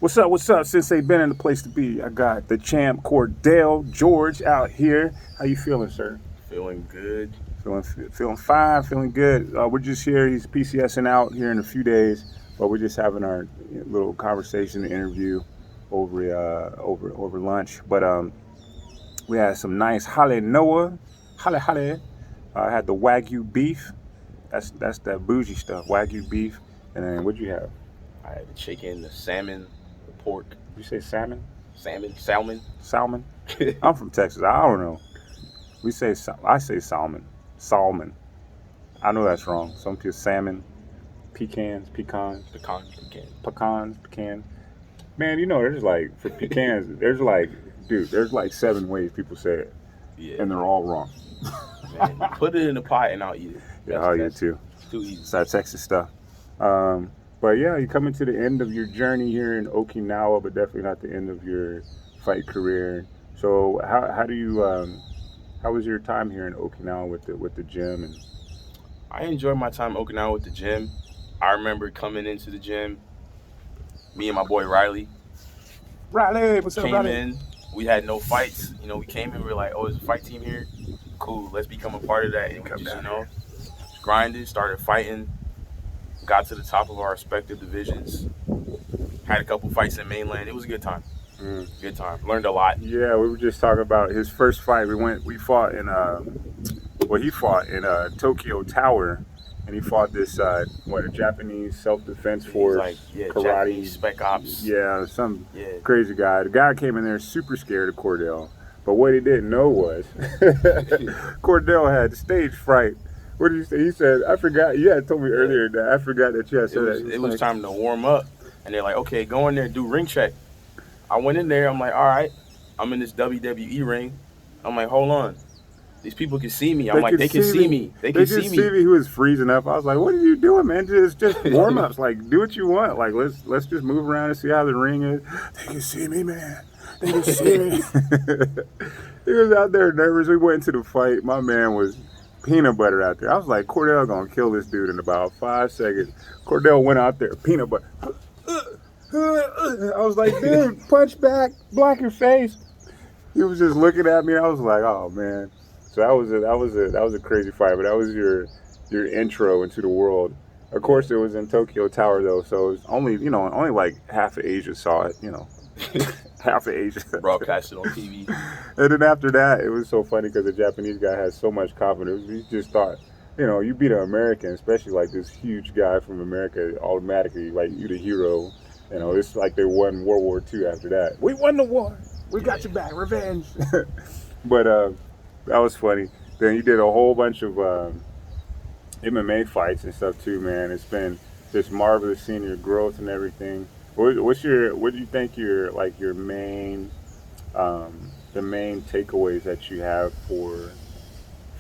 What's up? What's up? Since they've been in the place to be, I got the champ Cordell George out here. How you feeling, sir? Feeling good. Feeling fine. Feeling good. We're just here. He's PCSing out here in a few days, but we're just having our little conversation, interview over lunch. But we had some nice OKINAWA. I had the Wagyu beef. That's that bougie stuff. Wagyu beef. And then what'd you have? I had the chicken, the salmon, the pork. You say salmon? Salmon. I'm from Texas. I don't know. I say salmon. Salmon. I know that's wrong. Some people salmon, pecans. Man, you know there's like for pecans, there's like 7 ways people say it. Yeah. And they're all wrong. Man, put it in the pot and I'll eat it. Yeah, I'll eat it too. It's too easy. It's that Texas stuff. But yeah, you're coming to the end of your journey here in Okinawa, but definitely not the end of your fight career. So how was your time here in Okinawa with the gym? And I enjoyed my time in Okinawa with the gym. I remember coming into the gym, me and my boy Riley. What's up, Came Riley? in, we had no fights. We came in, we were like, oh, there's a fight team here? Cool, let's become a part of that. And we just, grinded, started fighting, got to the top of our respective divisions, had a couple fights in mainland. It was a good time. Good time. Learned a lot. Yeah, we were just talking about his first fight. He fought in Tokyo Tower, and he fought this a Japanese self-defense force, like, karate, Japanese spec ops. Yeah, some crazy guy. The guy came in there super scared of Cordell, but what he didn't know was Cordell had stage fright. What did you say? He said, I forgot. You had told me earlier that I forgot that you had said that. It was time to warm up, and they're like, okay, go in there and do ring check. I went in there. I'm like, all right, I'm in this WWE ring. I'm like, hold on. These people can see me. I'm like, they can see me. They can see me. He was freezing up. I was like, what are you doing, man? Just warm ups. Like, do what you want. Like, let's just move around and see how the ring is. They can see me, man. They can see me. He was out there nervous. We went into the fight. My man was peanut butter out there. I was like, Cordell gonna kill this dude in about 5 seconds. Cordell went out there, peanut butter. I was like, dude, punch back, block your face. He was just looking at me. I was like, oh man. So that was a crazy fight. But that was your intro into the world. Of course, it was in Tokyo Tower though, so it was only like half of Asia saw it. Half of Asia broadcasted on TV. And then after that, it was so funny because the Japanese guy had so much confidence. He just thought, you beat an American, especially like this huge guy from America, automatically like you the hero. It's like they won World War II after that. We won the war. We got you back. Revenge. But that was funny. Then you did a whole bunch of MMA fights and stuff too, man. It's been just marvelous seeing your growth and everything. What do you think your main the main takeaways that you have for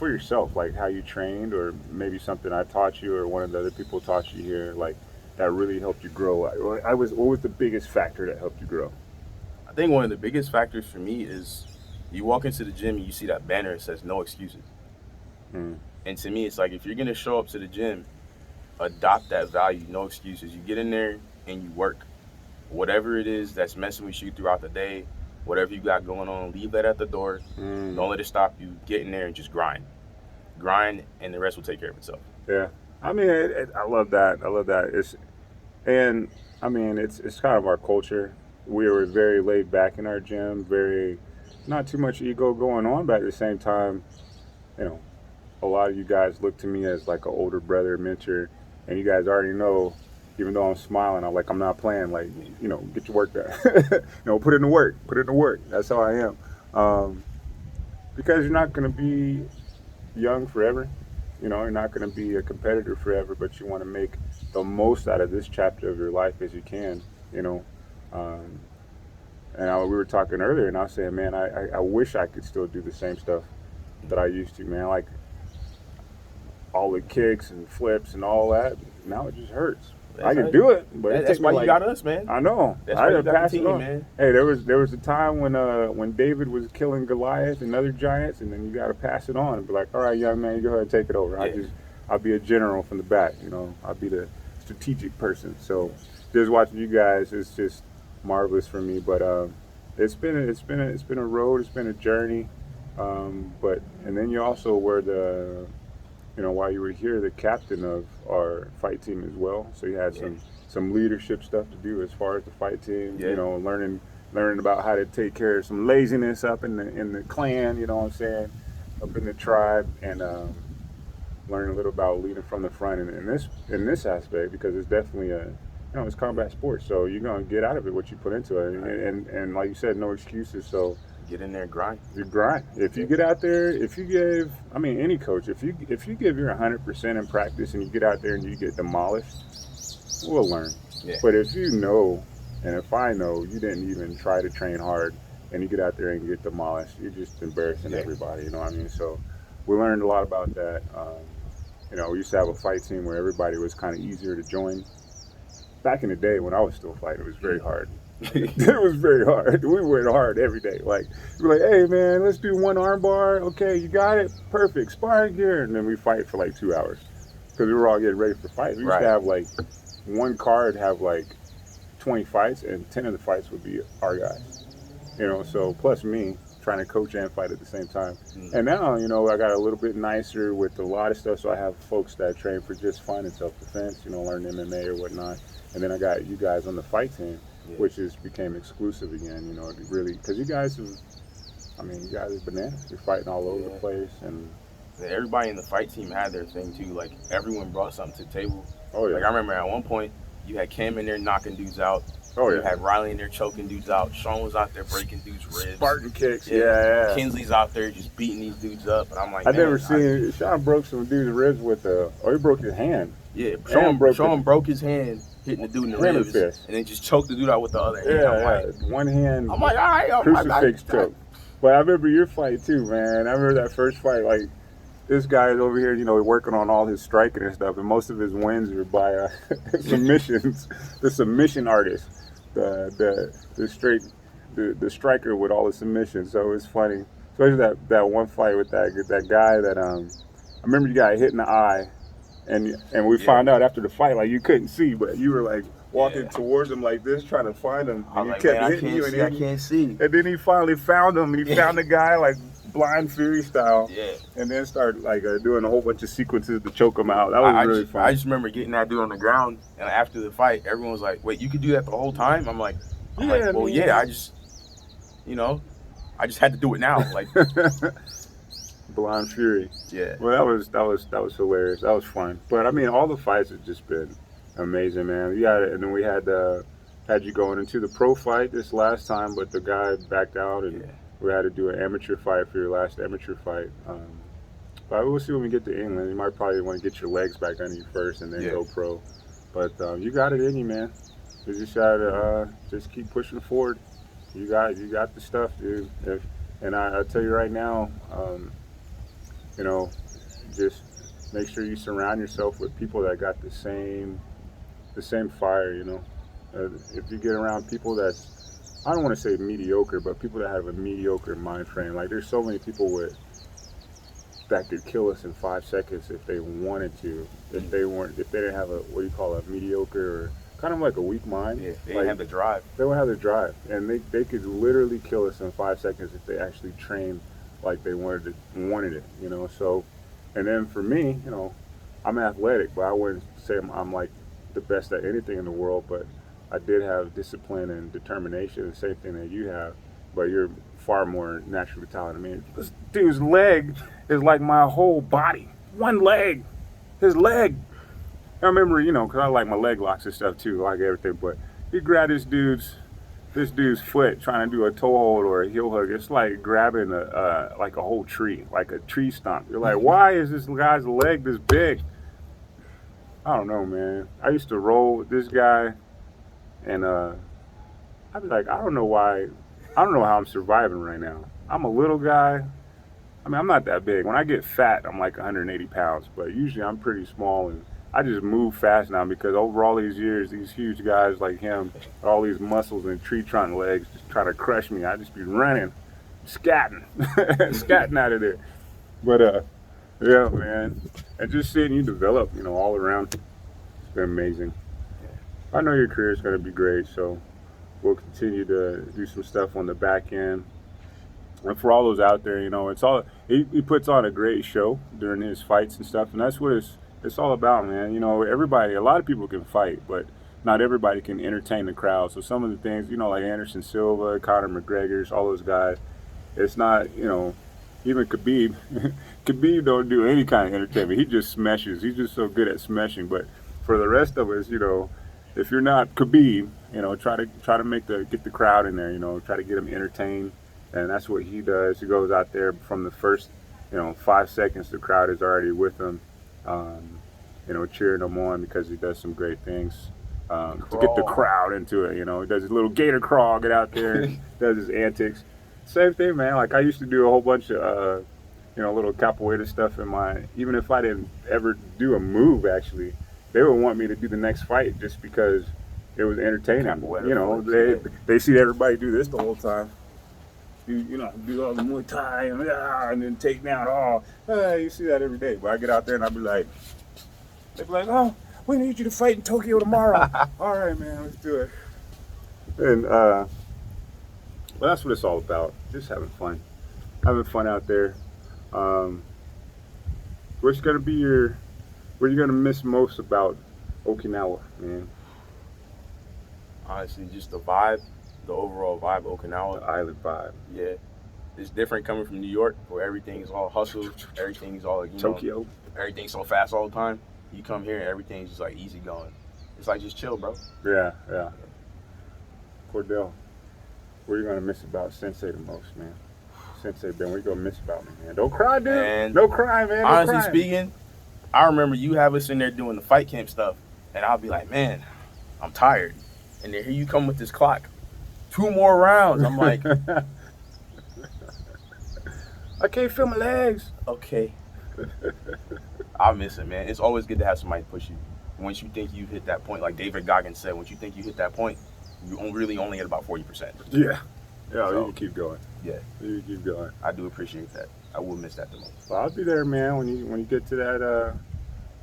yourself, like how you trained, or maybe something I taught you or one of the other people taught you here, like that really helped you grow? What was the biggest factor that helped you grow? I think one of the biggest factors for me is you walk into the gym and you see that banner that says no excuses. And to me, it's like, if you're going to show up to the gym, adopt that value, no excuses. You get in there and you work. Whatever it is that's messing with you throughout the day, whatever you got going on, leave that at the door. Don't let it stop you. Get in there and just grind. Grind, and the rest will take care of itself. Yeah. I mean, I love that. It's kind of our culture. We were very laid back in our gym, very not too much ego going on, but at the same time, a lot of you guys look to me as like an older brother, mentor, and you guys already know, even though I'm smiling, I'm not playing, like, get your work done. Put in the work. That's how I am. Because you're not going to be young forever. You're not going to be a competitor forever, but you want to make the most out of this chapter of your life as you can, And we were talking earlier, and I was saying, man, I wish I could still do the same stuff that I used to, man. Like all the kicks and flips and all that. Now it just hurts. I can do it, but that's why you got us, man. I know. That's why you got the team, man. Hey, there was a time when David was killing Goliath and other giants, and then you got to pass it on and be like, all right, young man, you go ahead and take it over. I'll be a general from the back. I'll be the strategic person. So just watching you guys is just marvelous for me. But it's been a road. It's been a journey. But and then you also were the, while you were here, the captain of our fight team as well. So you had some leadership stuff to do as far as the fight team. Yeah. Learning about how to take care of some laziness up in the clan. You know what I'm saying? Up in the tribe, and learning a little about leading from the front in this aspect, because it's definitely it's combat sports. So you're gonna get out of it what you put into it, and like you said, no excuses. So get in there and grind. You grind. If you get out there, if you give, any coach, if you give your 100% in practice and you get out there and you get demolished, we'll learn. Yeah. But if you know, and if I know, you didn't even try to train hard, and you get out there and get demolished, you're just embarrassing everybody. You know what I mean? So we learned a lot about that. We used to have a fight team where everybody was kind of easier to join. Back in the day when I was still fighting, it was very hard. It was very hard. We went hard every day. Like, we were like, hey, man, let's do one arm bar. Okay, you got it? Perfect. Sparring gear. And then we fight for like 2 hours because we were all getting ready for fights. We used to have like one card have like 20 fights, and 10 of the fights would be our guys. So plus me trying to coach and fight at the same time. And now, I got a little bit nicer with a lot of stuff. So I have folks that train for just fun and self-defense, learn MMA or whatnot. And then I got you guys on the fight team, which became exclusive again, really, because you guys are bananas. You're fighting all over the place. And everybody in the fight team had their thing too. Like, everyone brought something to the table. Oh, yeah. Like, I remember at one point, you had Cam in there knocking dudes out. Oh, yeah. You had Riley in there choking dudes out. Sean was out there breaking dudes' ribs. Spartan kicks, yeah. Kinsley's out there just beating these dudes up. And I'm like, I've never seen, Sean broke some dude's ribs with he broke his hand. Yeah, Sean broke his hand hitting the dude in the ribs, and then just choked the dude out with the other hand. Yeah, one hand. I'm like, all right, crucifix choke. But I remember your fight too, man. I remember that first fight. Like, this guy is over here, working on all his striking and stuff, and most of his wins are by submissions. The submission artist, the striker with all the submissions. So it's funny, especially that one fight with that guy that I remember you got hit in the eye. And we found out after the fight, like, you couldn't see, but you were like walking towards him like this, trying to find him. And he kept hitting you, and I can't see. And then he finally found him, and he found the guy like Blind Fury style. Yeah. And then started like doing a whole bunch of sequences to choke him out. That was really fun. I just remember getting that dude on the ground, and after the fight, everyone was like, "Wait, you could do that the whole time?" I'm like, I just had to do it now, like. Blind Fury. Yeah. Well, that was hilarious. That was fun. But all the fights have just been amazing, man. And then we had you going into the pro fight this last time, but the guy backed out, and we had to do an amateur fight for your last amateur fight. But we'll see when we get to England. You might probably want to get your legs back under you first, and then go pro. But you got it in you, man. You just gotta just keep pushing forward. You got the stuff, dude. And I tell you right now. Just make sure you surround yourself with people that got the same fire, if you get around people that's, I don't want to say mediocre, but people that have a mediocre mind frame. Like, there's so many people that could kill us in 5 seconds if they wanted to, if they didn't have a mediocre or kind of like a weak mind. Yeah, they didn't have the drive. They don't have the drive, and they could literally kill us in 5 seconds if they actually trained like they wanted it, So, and then for me, I'm athletic, but I wouldn't say I'm like the best at anything in the world, but I did have discipline and determination, the same thing that you have, but you're far more naturally talented. This dude's leg is like my whole body. One leg, his leg. I remember, because I like my leg locks and stuff too, like everything, but he grabbed this dude's foot trying to do a toe hold or a heel hug. It's like grabbing a whole tree, like a tree stump. You're like, why is this guy's leg this big? I don't know, man. I used to roll with this guy, and I'd be like, I don't know how I'm surviving right now. I'm a little guy. I'm not that big. When I get fat, I'm like 180 pounds, but usually I'm pretty small, and I just move fast now because over all these years, these huge guys like him, all these muscles and tree trunk legs just try to crush me. I just be running, scatting out of there. But yeah, man, and just seeing you develop, all around, it's been amazing. I know your career is going to be great, so we'll continue to do some stuff on the back end. And for all those out there, you know, it's all he puts on a great show during his fights and stuff, and that's what it's all about, man. You know, a lot of people can fight, but not everybody can entertain the crowd. So some of the things, you know, like Anderson Silva, Conor McGregor's, all those guys, it's not, you know, even Khabib. Khabib don't do any kind of entertainment. He just smashes. He's just so good at smashing. But for the rest of us, you know, if you're not Khabib, you know, try to get the crowd in there. You know, try to get them entertained, and that's what he does. He goes out there from the first, you know, 5 seconds. The crowd is already with him, you know, cheering him on because he does some great things to get the crowd into it. You know, he does his little gator crawl, get out there, does his antics. Same thing, man. Like I used to do a whole bunch of, you know, little capoeira stuff in even if I didn't ever do a move, actually, they would want me to do the next fight just because it was entertaining. Capoeira, you know, they see everybody do this the whole time. You know, do all the Muay Thai and then take down all. You see that every day. But I get out there and I'll be like, they'd be like, oh, we need you to fight in Tokyo tomorrow. All right, man, let's do it. And well, that's what it's all about. Just having fun out there. What's gonna be what are you gonna miss most about Okinawa, man? Honestly, just the vibe, the overall vibe of Okinawa. The island vibe. Yeah, it's different coming from New York, where everything's all hustle, everything's all Tokyo. Know, everything's so fast all the time. You come here and everything's just like easy going. It's like just chill, bro. Yeah. Cordell, what are you gonna miss about Sensei the most, man? Sensei Ben, what are you gonna miss about me, man? Don't cry, dude. Man, no crying, man. Honestly speaking, I remember you have us in there doing the fight camp stuff, and I'll be like, man, I'm tired. And then here you come with this clock. 2 more rounds. I'm like, I can't feel my legs. Okay. I miss it, man. It's always good to have somebody push you. Once you think you've hit that point, like David Goggins said, once you think you hit that point, you really only at about 40%. Yeah. Yeah, so, you can keep going. Yeah. You can keep going. I do appreciate that. I will miss that the most. Well, I'll be there, man, when you get to that,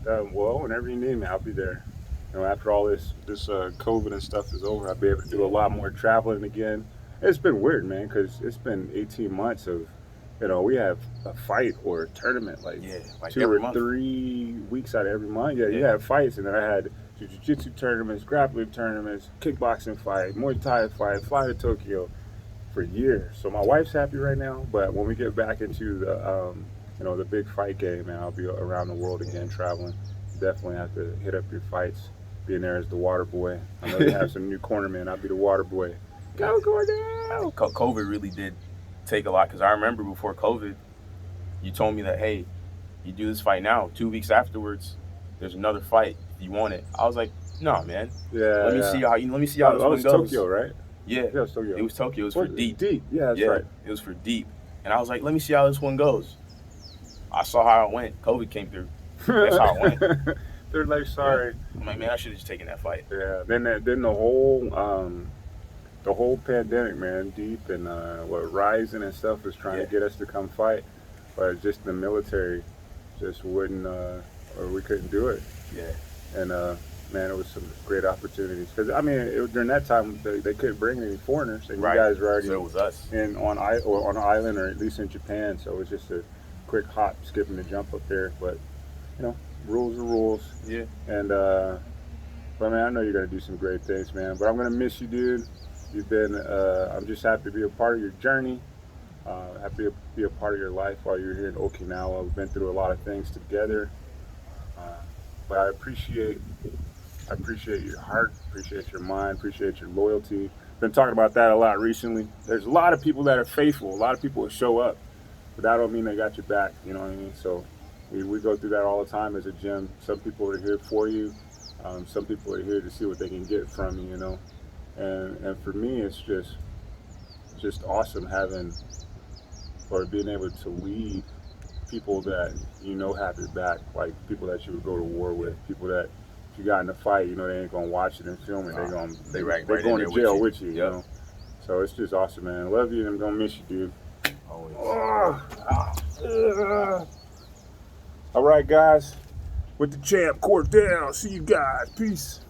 whenever you need me, I'll be there. You know, after all this COVID and stuff is over, I'll be able to do a lot more traveling again. It's been weird, man, because it's been 18 months of, you know, we have a fight or a tournament like 2 or 3 weeks out of every month. Yeah, you have fights, and then I had jiu-jitsu tournaments, grappling tournaments, kickboxing fight, Muay Thai fight, fly to Tokyo for years. So my wife's happy right now, but when we get back into the, you know, the big fight game, man, I'll be around the world again traveling. Definitely have to hit up your fights. Being there as the water boy. I know you have some new cornermen. I'll be the water boy. Go Cordell! COVID really did take a lot, because I remember before COVID, you told me that, hey, you do this fight now. 2 weeks afterwards, there's another fight. You want it? I was like, no, man. Yeah. Let me see how this one goes. Tokyo, right? Yeah. Yeah, it was Tokyo. It was Tokyo. It was for deep. Deep. Yeah, that's right. It was for deep. And I was like, let me see how this one goes. I saw how it went. COVID came through. That's how it went. They're like, sorry. I'm like, man, I should have just taken that fight. Yeah. Then the whole pandemic, man, deep and Rising and stuff was trying to get us to come fight, but just the military just wouldn't, or we couldn't do it. Yeah. And man, it was some great opportunities, because I mean, during that time they couldn't bring any foreigners, and you guys were already so it was us on an island, or at least in Japan. So it was just a quick hop, skip, and a jump up there. But you know, rules are rules. Yeah. And but man, I know you're gonna do some great things, man. But I'm gonna miss you, dude. You've been. I'm just happy to be a part of your journey. Happy to be a part of your life while you're here in Okinawa. We've been through a lot of things together. But I appreciate your heart, appreciate your mind, appreciate your loyalty. Been talking about that a lot recently. There's a lot of people that are faithful. A lot of people that show up, but that don't mean they got your back. You know what I mean? So we go through that all the time as a gym. Some people are here for you. Some people are here to see what they can get from you. You know, and for me, it's just awesome having, or being able to lead people that you know have your back, like people that you would go to war with, people that if you got in a fight, you know they ain't gonna watch it and film it. They're going to jail with you. You know, so it's just awesome, man. I love you, and I'm gonna miss you, dude. Always. All right, guys, with the champ Cordell. See you guys. Peace.